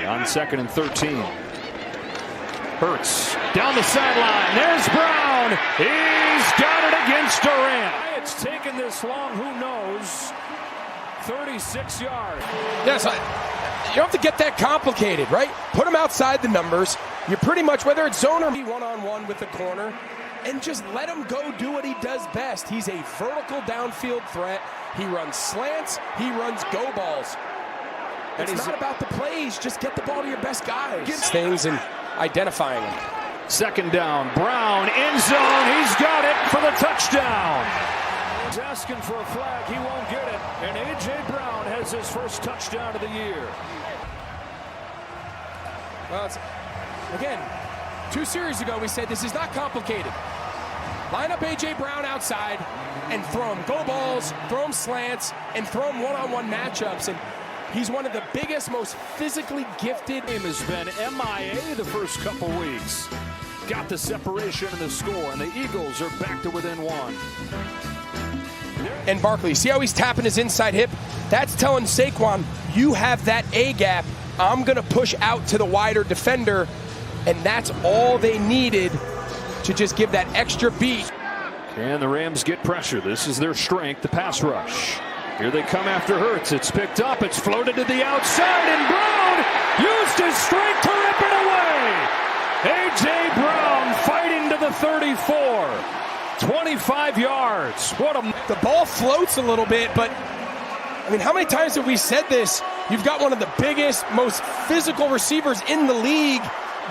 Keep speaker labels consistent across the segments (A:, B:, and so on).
A: On 2nd and 13. Hurts down the sideline. There's Brown. He's got it against Durant. It's taken this long, who knows? 36 yards.
B: Yes, you don't have to get that complicated, right? Put him outside the numbers. You're pretty much, whether it's zone or one-on-one with the corner, and just let him go do what he does best. He's a vertical downfield threat. He runs slants. He runs go balls. It's not about the plays. Just get the ball to your best guys. Things and identifying them.
A: 2nd down. Brown in zone. He's got it for the touchdown. He's asking for a flag. He won't get it. And A.J. Brown has his first touchdown of the year.
B: Well, again, 2 series ago we said this is not complicated. Line up A.J. Brown outside and throw him go balls, throw him slants, and throw him one-on-one matchups. And he's one of the biggest, most physically gifted.
A: Game has been MIA the first couple weeks. Got the separation in the score, and the Eagles are back to within 1.
B: And Barkley, see how he's tapping his inside hip? That's telling Saquon, you have that A gap. I'm going to push out to the wider defender. And that's all they needed to just give that extra beat.
A: And the Rams get pressure. This is their strength, the pass rush. Here they come after Hurts. It's picked up. It's floated to the outside. And Brown used his strength to rip it away. A.J. Brown fighting to the 34. 25 yards.
B: The ball floats a little bit, but I mean, how many times have we said this? You've got one of the biggest, most physical receivers in the league.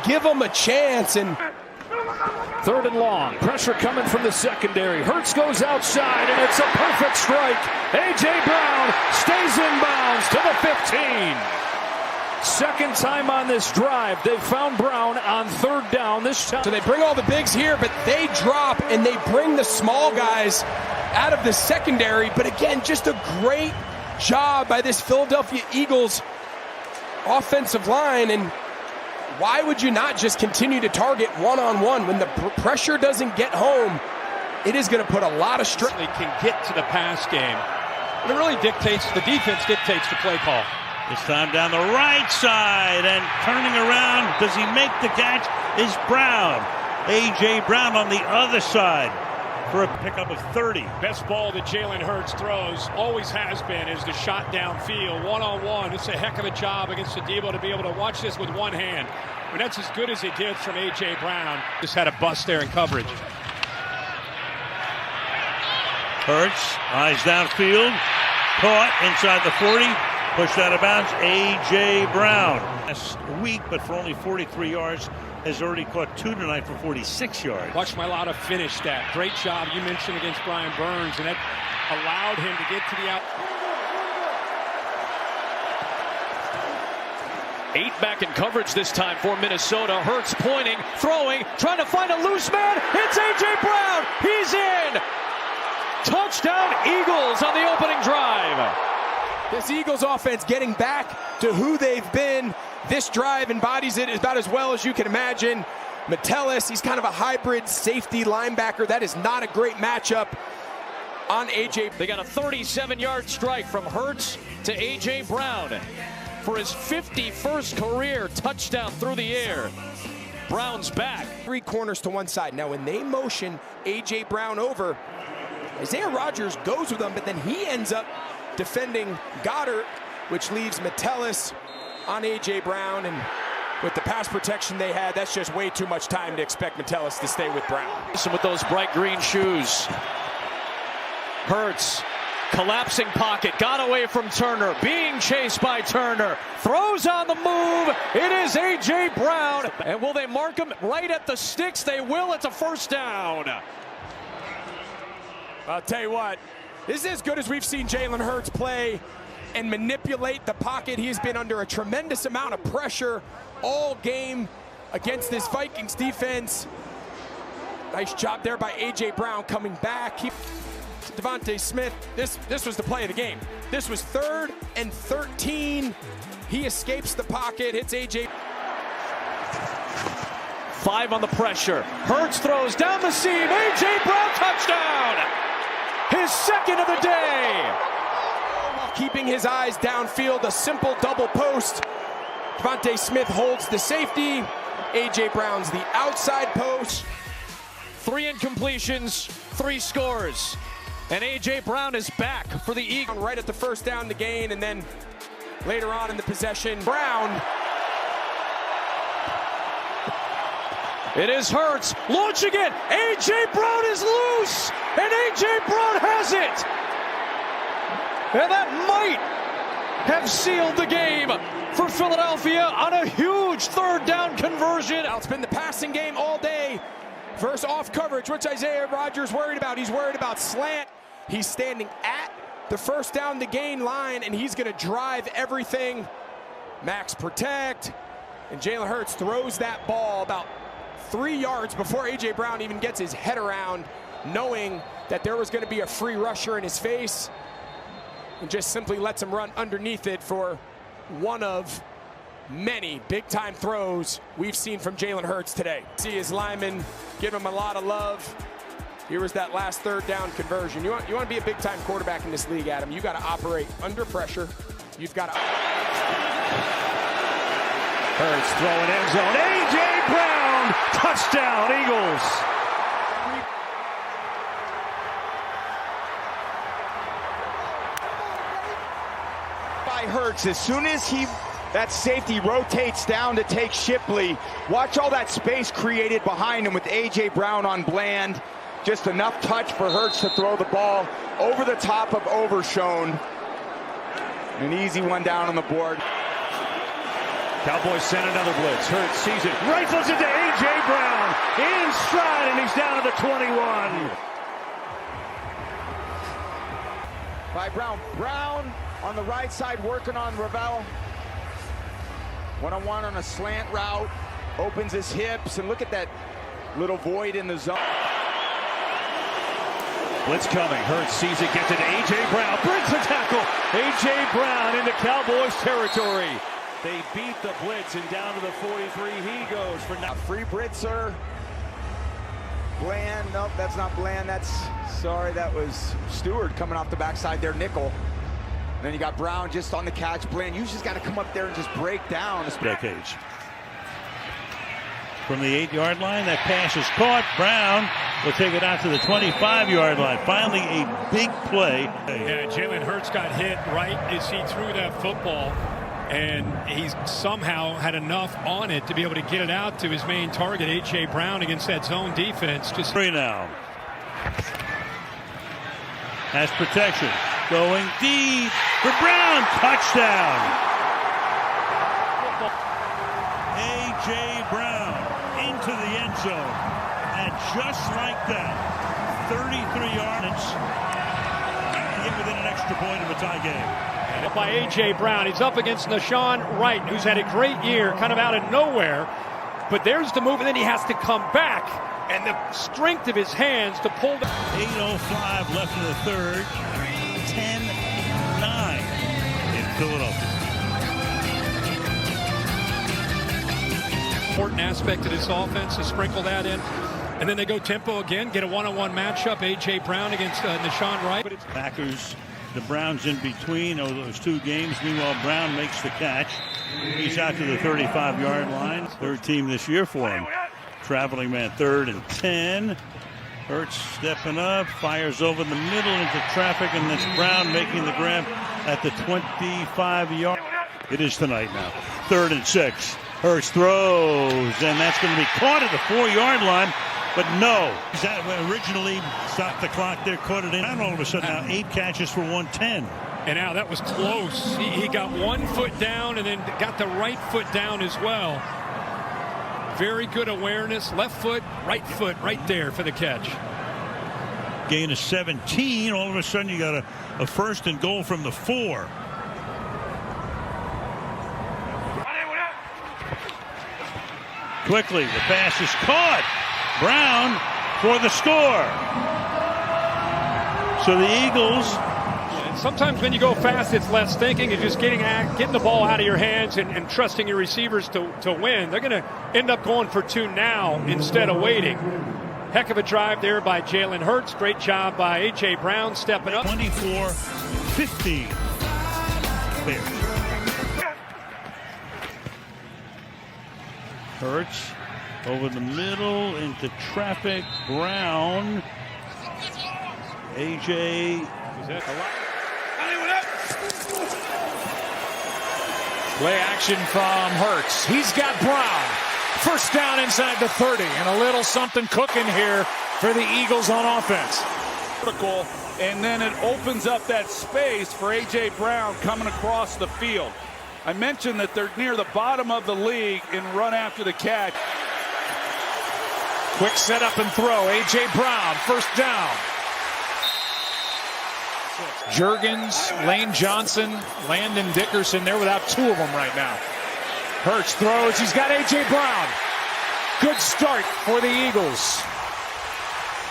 B: Give him a chance. And
A: 3rd and long. Pressure coming from the secondary. Hurts goes outside, and it's a perfect strike. A.J. Brown stays in bounds to the 15. 2nd time on this drive. They found Brown on 3rd down this time.
B: So they bring all the bigs here, but they drop and they bring the small guys out of the secondary. But again, just a great job by this Philadelphia Eagles offensive line. And why would you not just continue to target one-on-one when the pressure doesn't get home? It is going to put a lot of stress.
C: They can get to the pass game. It really dictates, the defense dictates the play call.
D: This time down the right side and turning around. Does he make the catch? Is Brown. A.J. Brown on the other side for a pickup of 30.
C: Best ball that Jalen Hurts throws, always has been, is the shot downfield, one-on-one. It's a heck of a job against the Debo to be able to watch this with one hand. I mean, that's as good as he did from A.J. Brown. Just had a bust there in coverage.
D: Hurts, eyes downfield, caught inside the 40, pushed out of bounds. A.J. Brown. Last week, but for only 43 yards, has already caught 2 tonight for 46 yards.
C: Watch Mailata finish that. Great job you mentioned against Brian Burns, and that allowed him to get to the out.
A: 8 back in coverage this time for Minnesota. Hurts pointing, throwing, trying to find a loose man. It's A.J. Brown. He's in. Touchdown Eagles on the opening drive.
B: This Eagles offense getting back to who they've been. This drive embodies it about as well as you can imagine. Metellus, he's kind of a hybrid safety linebacker. That is not a great matchup on A.J.
A: They got a 37-yard strike from Hurts to A.J. Brown for his 51st career touchdown through the air. Brown's back.
B: 3 corners to one side. Now, when they motion A.J. Brown over, Isaiah Rodgers goes with him, but then he ends up defending Goddard, which leaves Metellus on A.J. Brown. And with the pass protection they had, that's just way too much time to expect Metellus to stay with Brown.
A: With those bright green shoes. Hurts, collapsing pocket, got away from Turner, being chased by Turner, throws on the move. It is A.J. Brown. And will they mark him right at the sticks? They will. It's a first down.
B: I'll tell you what, this is as good as we've seen Jalen Hurts play and manipulate the pocket. He's been under a tremendous amount of pressure all game against this Vikings defense. Nice job there by A.J. Brown coming back. Devontae Smith, this was the play of the game. This was 3rd and 13. He escapes the pocket, hits A.J.
A: 5 on the pressure. Hurts throws down the seam. A.J. Brown touchdown. His 2nd of the day.
B: Keeping his eyes downfield, a simple double post. Devontae Smith holds the safety. A.J. Brown's the outside post.
A: 3 incompletions, 3 scores. And A.J. Brown is back for the Eagles.
B: Right at the first down, the gain, and then later on in the possession, Brown.
A: It is Hurts launching it. A.J. Brown is loose, and A.J. Brown has it. And that might have sealed the game for Philadelphia on a huge third down conversion.
B: It's been the passing game all day versus off coverage. What's Isaiah Rodgers worried about? He's worried about slant. He's standing at the first down, the gain line, and he's going to drive everything. Max protect, and Jalen Hurts throws that ball about 3 yards before A.J. Brown even gets his head around, knowing that there was going to be a free rusher in his face, and just simply lets him run underneath it for one of many big-time throws we've seen from Jalen Hurts today. See his linemen give him a lot of love. Here was that last third down conversion. You want to be a big-time quarterback in this league, Adam. You got to operate under pressure. You've got to.
A: Hurts throwing end zone. A.J. Brown, touchdown, Eagles.
E: By Hurts, as soon as that safety rotates down to take Shipley, watch all that space created behind him with A.J. Brown on Bland. Just enough touch for Hurts to throw the ball over the top of Overshone. An easy one down on the board.
A: Cowboys send another blitz. Hurts sees it, rifles into A.J. Brown. In stride, and he's down to the 21.
E: By Brown. Brown on the right side working on Ravel. One-on-one on a slant route. Opens his hips, and look at that little void in the zone.
A: Blitz coming. Hurts sees it, gets it to A.J. Brown. Breaks the tackle. A.J. Brown into Cowboys territory. They beat the blitz, and down to the 43 he goes for now.
E: Free Britzer. Bland. Nope, that's not Bland. That was Stewart coming off the backside there, nickel. Then you got Brown just on the catch. Bland, you just got to come up there and just break down.
D: Decades. From the 8-yard line, that pass is caught. Brown will take it out to the 25-yard line. Finally, a big play.
C: Yeah, Jalen Hurts got hit right as he threw that football, and he's somehow had enough on it to be able to get it out to his main target, A.J. Brown, against that zone defense. Just
D: free now. Has protection. Going deep for Brown. Touchdown. A.J. Brown into the end zone. And just like that, 33 yards. Get within an extra point of a tie game.
C: Up by A.J. Brown. He's up against Nashawn Wright, who's had a great year, kind of out of nowhere. But there's the move, and then he has to come back. And the strength of his hands to pull.
D: 8:05 left in the third. 10-9 in Philadelphia.
C: Important aspect of this offense to sprinkle that in. And then they go tempo again, get a one-on-one matchup. A.J. Brown against Nashawn Wright. But it's
D: Packers, the Browns in between those two games. Meanwhile, Brown makes the catch. He's out to the 35-yard line. Third team this year for him. Traveling man, 3rd and 10. Hurts stepping up, fires over the middle into traffic, and that's Brown making the grab at the 25-yard. It is tonight now. 3rd and 6. Hurts throws, and that's going to be caught at the 4-yard line, but no. That originally stopped the clock there, caught it in. And all of a sudden now 8 catches for 110.
C: And now that was close. He got one foot down and then got the right foot down as well. Very good awareness. Left foot, right there for the catch.
D: Gain of 17. All of a sudden you got a 1st and goal from the 4. Quickly, the pass is caught. Brown for the score. So the Eagles.
C: Sometimes when you go fast, it's less thinking and just getting the ball out of your hands and trusting your receivers to win. They're going to end up going for 2 now instead of waiting. Heck of a drive there by Jalen Hurts. Great job by A.J. Brown stepping up.
D: 24-15. Hurts over the middle into traffic. Brown. AJ.
A: Play action from Hurts. He's got Brown. First down inside the 30, and a little something cooking here for the Eagles on offense.
F: Vertical, and then it opens up that space for A.J. Brown coming across the field. I mentioned that they're near the bottom of the league in run after the catch.
A: Quick setup and throw. A.J. Brown, first down. Juergens, Lane Johnson, Landon Dickerson. They're without two of them right now. Hurts throws. He's got A.J. Brown. Good start for the Eagles.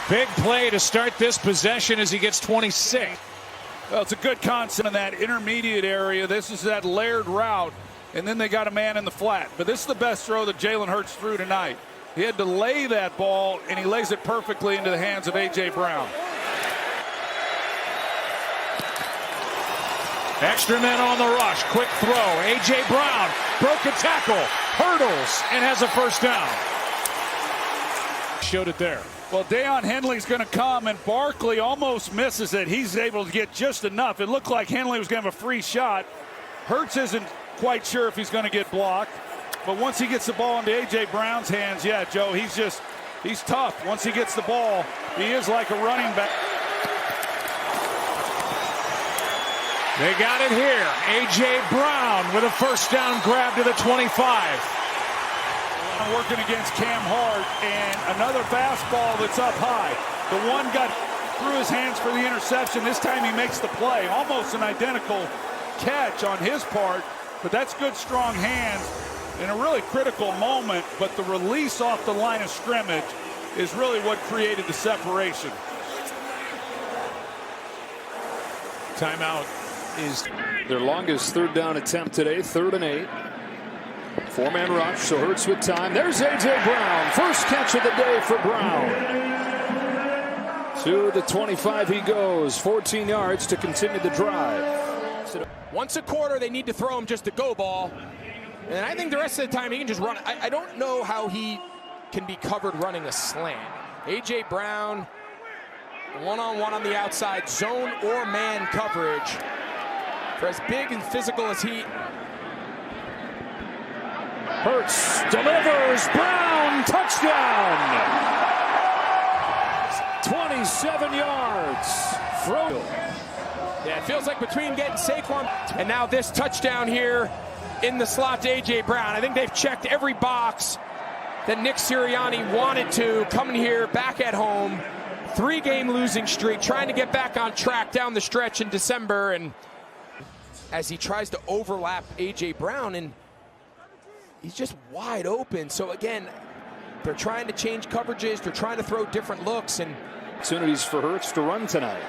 A: Big play to start this possession as he gets 26.
F: Well, it's a good concept in that intermediate area. This is that layered route, and then they got a man in the flat. But this is the best throw that Jalen Hurts threw tonight. He had to lay that ball, and he lays it perfectly into the hands of A.J. Brown.
A: Extra men on the rush. Quick throw. A.J. Brown broke a tackle, hurdles, and has a first down. Showed it there.
F: Well, Deion Henley's going to come, and Barkley almost misses it. He's able to get just enough. It looked like Henley was going to have a free shot. Hurts isn't quite sure if he's going to get blocked. But once he gets the ball into A.J. Brown's hands, yeah, Joe, he's tough. Once he gets the ball, he is like a running back.
A: They got it here. A.J. Brown with a first down grab to the 25.
F: Working against Cam Hart, and another fastball that's up high. The one got through his hands for the interception. This time he makes the play. Almost an identical catch on his part, but that's good, strong hands in a really critical moment. But the release off the line of scrimmage is really what created the separation.
A: Timeout is
G: their longest third down attempt today, 3rd and 8. Four-man rush, so Hurts with time. There's A.J. Brown. First catch of the day for Brown. To the 25 he goes. 14 yards to continue the drive.
B: Once a quarter, they need to throw him just a go ball. And I think the rest of the time he can just run. I don't know how he can be covered running a slant. A.J. Brown, one-on-one on the outside, zone or man coverage. For as big and physical as he...
A: Hurts delivers. Brown, touchdown. 27 yards.
B: Yeah, it feels like between getting Saquon and now this touchdown here in the slot to A.J. Brown. I think they've checked every box that Nick Sirianni wanted to, coming here back at home. 3-game losing streak, trying to get back on track down the stretch in December. And as he tries to overlap A.J. Brown, and he's just wide open. So again, they're trying to change coverages. They're trying to throw different looks. And
G: opportunities for Hurts to run tonight.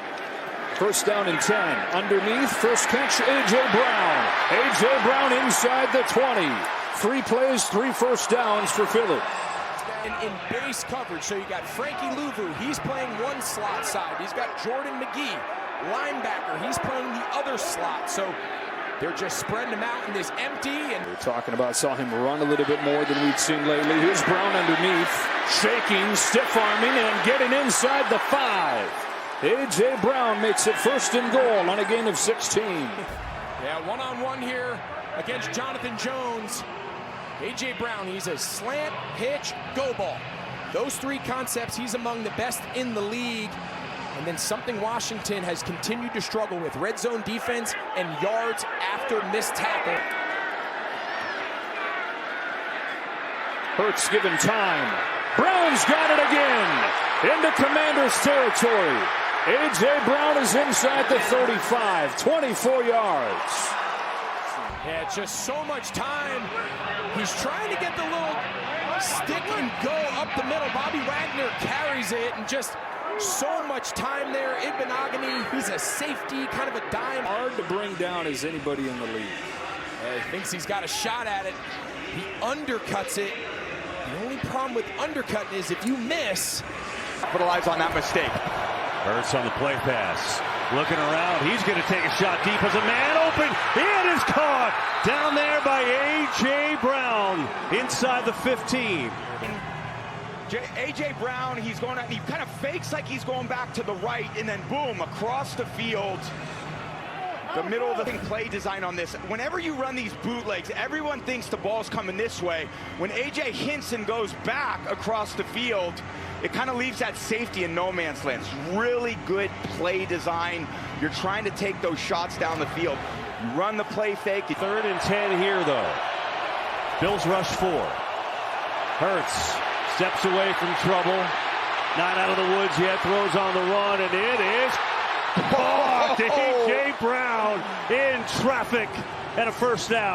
G: First down and 10. Underneath, first catch, A.J. Brown. A.J. Brown inside the 20. 3 plays, 3 first downs for Philly.
B: In base coverage, so you got Frankie Louvu. He's playing one slot side. He's got Jordan McGee, linebacker. He's playing the other slot. So they're just spreading him out in this empty. And
G: we're talking about, saw him run a little bit more than we'd seen lately. Here's Brown underneath, shaking, stiff-arming, and getting inside the 5. A.J. Brown makes it first and goal on a gain of 16.
B: Yeah, one-on-one here against Jonathan Jones. A.J. Brown, he's a slant, hitch, go ball. Those 3 concepts, he's among the best in the league. And then something Washington has continued to struggle with, red zone defense and yards after missed tackle.
G: Hurts given time. Brown's got it again. Into Commander's territory. A.J. Brown is inside the 35, 24 yards.
B: Yeah, it's just so much time. He's trying to get the little stick and go up the middle. Bobby Wagner carries it, and just so much time there. Ibn Agani, he's a safety, kind of a dime.
G: Hard to bring down as anybody in the league.
B: He thinks he's got a shot at it. He undercuts it. The only problem with undercutting is if you miss.
E: Capitalize on that mistake.
H: Hurts on the play pass. Looking around, he's going to take a shot deep as a man open. It is caught down there by A.J. Brown inside the 15.
E: A.J. Brown, he's going out, he kind of fakes like he's going back to the right, and then boom, across the field. The middle of the play design on this. Whenever you run these bootlegs, everyone thinks the ball's coming this way. When A.J. hints and goes back across the field, it kind of leaves that safety in no man's land. It's really good play design. You're trying to take those shots down the field. You run the play fake.
H: 3rd and 10 here, though. Bills rush 4. Hurts steps away from trouble. Not out of the woods yet. Throws on the run, and it is caught. A.J. Brown in traffic and a first down.